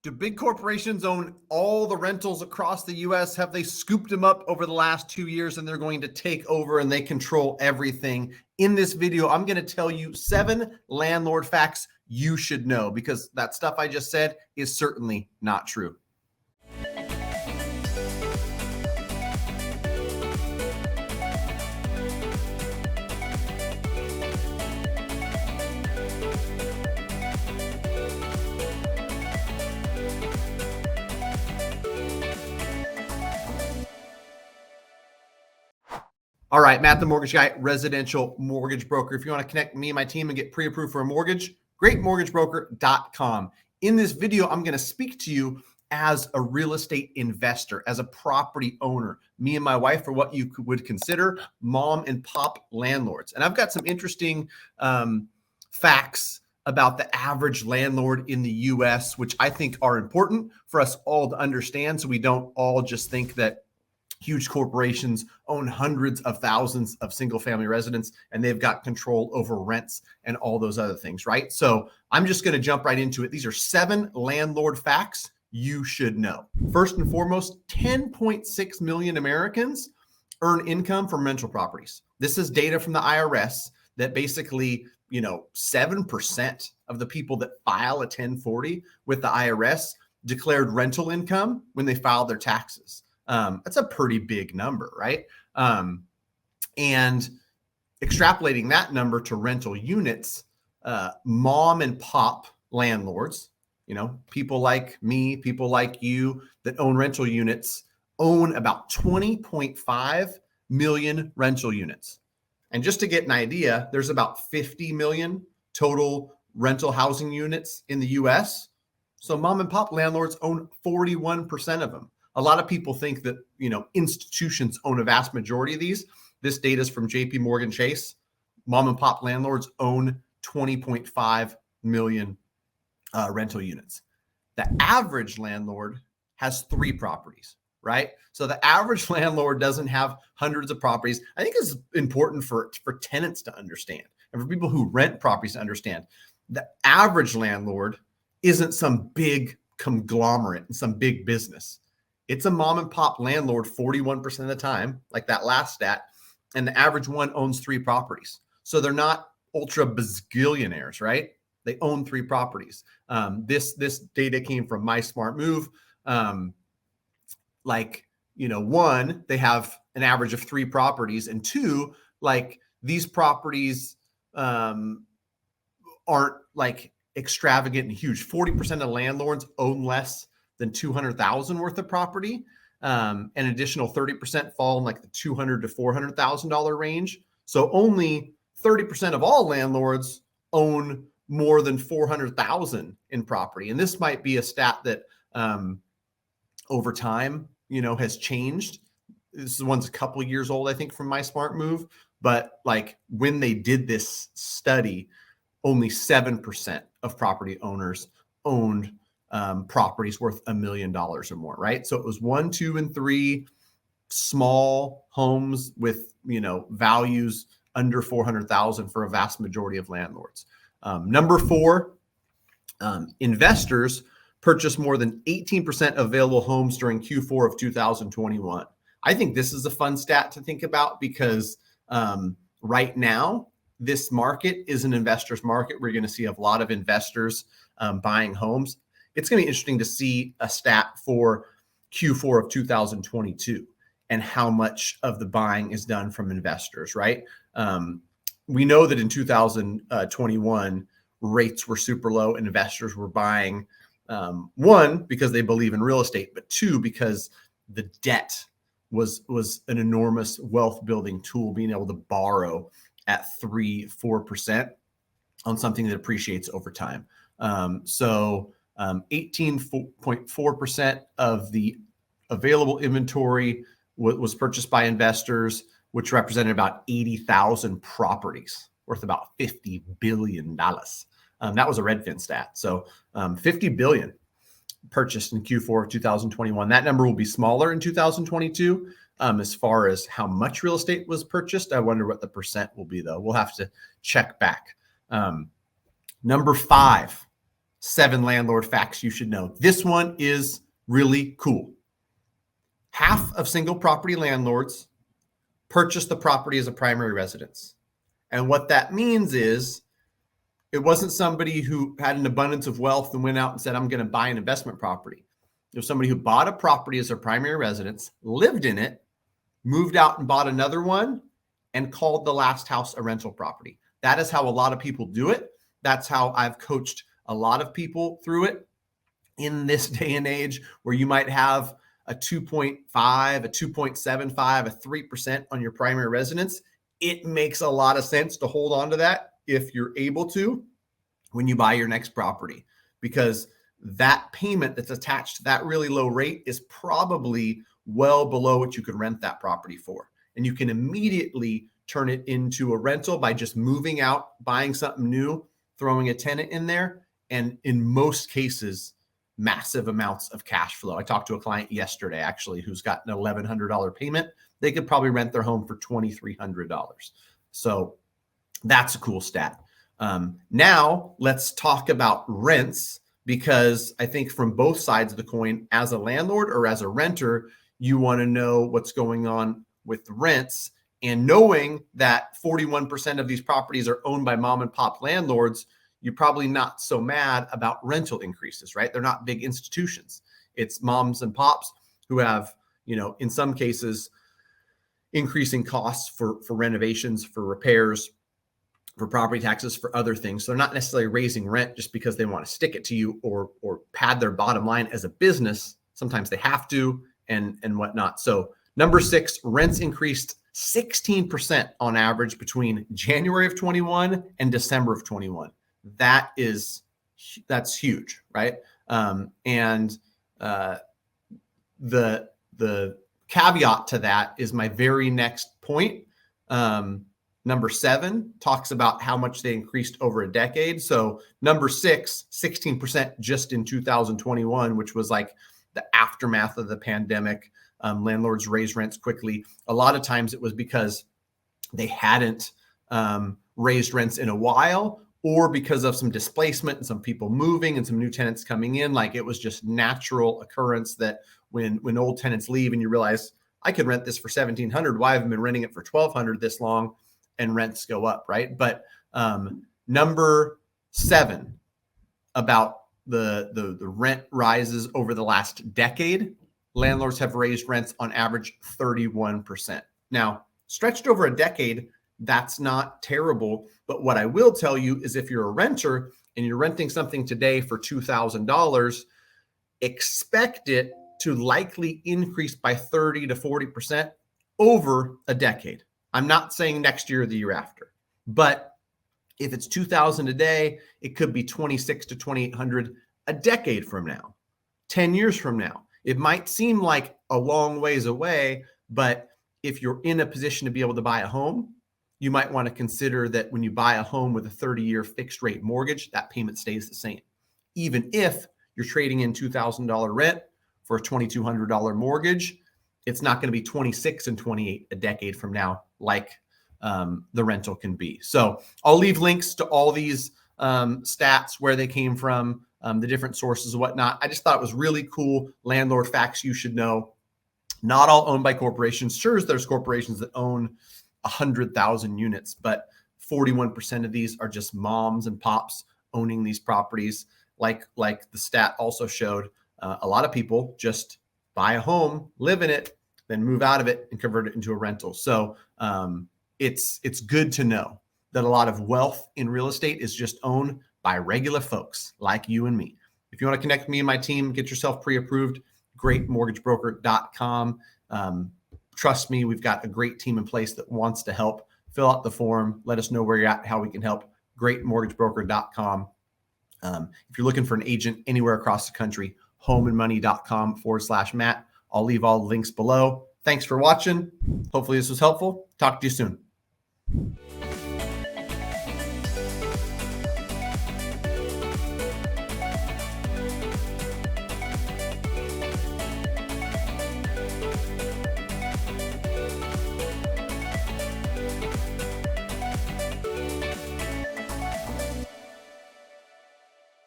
Do big corporations own all the rentals across the US? Have they scooped them up over the last 2 years and they're going to take over and they control everything? In this video, I'm going to tell you 7 landlord facts you should know, because that stuff I just said is certainly not true. All right, Matt, the mortgage guy, residential mortgage broker. If you want to connect me and my team and get pre-approved for a mortgage, greatmortgagebroker.com. In this video, I'm going to speak to you as a real estate investor, as a property owner. Me and my wife are what you would consider mom and pop landlords. And I've got some interesting facts about the average landlord in the US, which I think are important for us all to understand, so we don't all just think that huge corporations own hundreds of thousands of single family residents and they've got control over rents and all those other things, right? So I'm just going to jump right into it. These are 7 landlord facts you should know. First and foremost, 10.6 million Americans earn income from rental properties. This is data from the IRS that basically, 7% of the people that file a 1040 with the IRS declared rental income when they filed their taxes. That's a pretty big number, right? And extrapolating that number to rental units, mom and pop landlords, people like me, people like you that own rental units, own about 20.5 million rental units. And just to get an idea, there's about 50 million total rental housing units in the US. So mom and pop landlords own 41% of them. A lot of people think that, institutions own a vast majority of these. This data is from JP Morgan Chase. Mom and pop landlords own 20.5 million rental units. The average landlord has 3 properties, right? So the average landlord doesn't have hundreds of properties. I think it's important for tenants to understand and for people who rent properties to understand. The average landlord isn't some big conglomerate and some big business. It's a mom and pop landlord 41% of the time, like that last stat, and the average one owns 3 properties. So they're not ultra bazillionaires, right? They own 3 properties. This data came from My Smart Move. One, they have an average of 3 properties, and 2, these properties aren't extravagant and huge. 40% of landlords own less than 200,000 worth of property. An additional 30% fall in the $200,000 to $400,000 range. So only 30% of all landlords own more than 400,000 in property. And this might be a stat that over time, has changed. This one's a couple of years old, I think, from My Smart Move. But when they did this study, only 7% of property owners owned properties worth $1 million or more, right? So it was 1, 2, and 3 small homes with, values under 400,000 for a vast majority of landlords. Number 4, investors purchased more than 18% of available homes during Q4 of 2021. I think this is a fun stat to think about because right now, this market is an investor's market. We're going to see a lot of investors buying homes. It's going to be interesting to see a stat for Q4 of 2022 and how much of the buying is done from investors, right? We know that in 2021, rates were super low and investors were buying, 1, because they believe in real estate, but 2, because the debt was an enormous wealth building tool, being able to borrow at 3-4% on something that appreciates over time. 18.4% of the available inventory was purchased by investors, which represented about 80,000 properties worth about $50 billion. That was a Redfin stat. So 50 billion purchased in Q4 of 2021. That number will be smaller in 2022. As far as how much real estate was purchased, I wonder what the percent will be, though. We'll have to check back. Number 5, 7 landlord facts you should know. This one is really cool. Half of single property landlords purchase the property as a primary residence. And what that means is it wasn't somebody who had an abundance of wealth and went out and said, I'm going to buy an investment property. There's somebody who bought a property as their primary residence, lived in it, moved out and bought another one, and called the last house a rental property. That is how a lot of people do it. That's how I've coached a lot of people through it in this day and age, where you might have a 2.5, a 2.75, a 3% on your primary residence. It makes a lot of sense to hold on to that if you're able to when you buy your next property, because that payment that's attached to that really low rate is probably well below what you could rent that property for. And you can immediately turn it into a rental by just moving out, buying something new, throwing a tenant in there, and in most cases, massive amounts of cash flow. I talked to a client yesterday, actually, who's got an $1,100 payment. They could probably rent their home for $2,300. So that's a cool stat. Now let's talk about rents, because I think from both sides of the coin, as a landlord or as a renter, you want to know what's going on with rents. And knowing that 41% of these properties are owned by mom and pop landlords, you're probably not so mad about rental increases, right? They're not big institutions. It's moms and pops who have, in some cases, increasing costs for renovations, for repairs, for property taxes, for other things. So they're not necessarily raising rent just because they want to stick it to you or pad their bottom line as a business. Sometimes they have to and whatnot. So number 6, rents increased 16% on average between January of 21 and December of 21. That's huge, right? The caveat to that is my very next point. Number 7 talks about how much they increased over a decade. So number 6, 16% just in 2021, which was like the aftermath of the pandemic. Landlords raised rents quickly. A lot of times it was because they hadn't raised rents in a while, or because of some displacement and some people moving and some new tenants coming in. Like, it was just natural occurrence that when old tenants leave and you realize, I could rent this for $1,700. Why haven't I been renting it for $1,200 this long? And rents go up, right? But number 7 about the rent rises over the last decade, landlords have raised rents on average 31%. Now, stretched over a decade, that's not terrible. But what I will tell you is, if you're a renter and you're renting something today for $2,000, expect it to likely increase by 30 to 40% over a decade. I'm not saying next year or the year after, but if it's $2,000 a day, it could be $2,600 to $2,800 a decade from now, 10 years from now. It might seem like a long ways away, but if you're in a position to be able to buy a home, you might want to consider that when you buy a home with a 30-year fixed rate mortgage, that payment stays the same. Even if you're trading in $2,000 rent for a $2,200 mortgage, it's not going to be 26 and 28 a decade from now, like the rental can be. So I'll leave links to all these stats, where they came from, the different sources and whatnot. I just thought it was really cool. Landlord facts you should know. Not all owned by corporations. Sure, there's corporations that own 100,000 units, but 41% of these are just moms and pops owning these properties. Like the stat also showed, a lot of people just buy a home, live in it, then move out of it and convert it into a rental. So it's good to know that a lot of wealth in real estate is just owned by regular folks like you and me. If you want to connect with me and my team, get yourself pre-approved, greatmortgagebroker.com. Trust me, we've got a great team in place that wants to help. Fill out the form. Let us know where you're at, how we can help. greatmortgagebroker.com. If you're looking for an agent anywhere across the country, homeandmoney.com/Matt. I'll leave all the links below. Thanks for watching. Hopefully this was helpful. Talk to you soon.